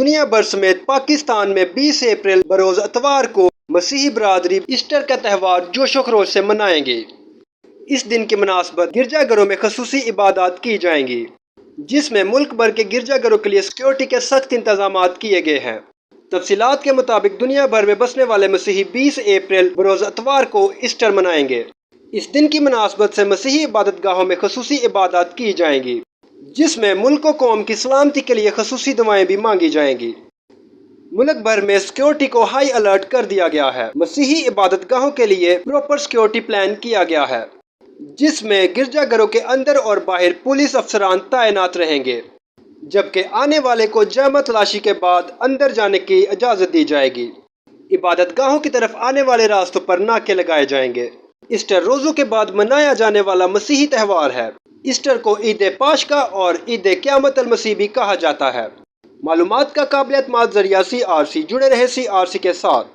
دنیا بھر سمیت پاکستان میں 20 اپریل بروز اتوار کو مسیحی برادری ایسٹر کا تہوار جوش و خروش سے منائیں گے۔ اس دن کی مناسبت گرجا گھروں میں خصوصی عبادات کی جائیں گی، جس میں ملک بھر کے گرجا گھروں کے لیے سیکورٹی کے سخت انتظامات کیے گئے ہیں۔ تفصیلات کے مطابق دنیا بھر میں بسنے والے مسیحی 20 اپریل بروز اتوار کو ایسٹر منائیں گے۔ اس دن کی مناسبت سے مسیحی عبادت گاہوں میں خصوصی عبادات کی جائیں گی، جس میں ملک و قوم کی سلامتی کے لیے خصوصی دعائیں بھی مانگی جائیں گی۔ ملک بھر میں سیکورٹی کو ہائی الرٹ کر دیا گیا ہے۔ مسیحی عبادت گاہوں کے لیے پراپر سیکورٹی پلان کیا گیا ہے، جس میں گرجا گھروں کے اندر اور باہر پولیس افسران تعینات رہیں گے، جبکہ آنے والے کو جامع تلاشی کے بعد اندر جانے کی اجازت دی جائے گی۔ عبادت گاہوں کی طرف آنے والے راستوں پر ناکے لگائے جائیں گے۔ ایسٹر روزوں کے بعد منایا جانے والا مسیحی تہوار ہے۔ ایسٹر کو عید پاشکا اور عید قیامت المسیح بھی کہا جاتا ہے۔ معلومات کا قابل اعتماد ذریعہ CRC، جڑے رہے CRC کے ساتھ۔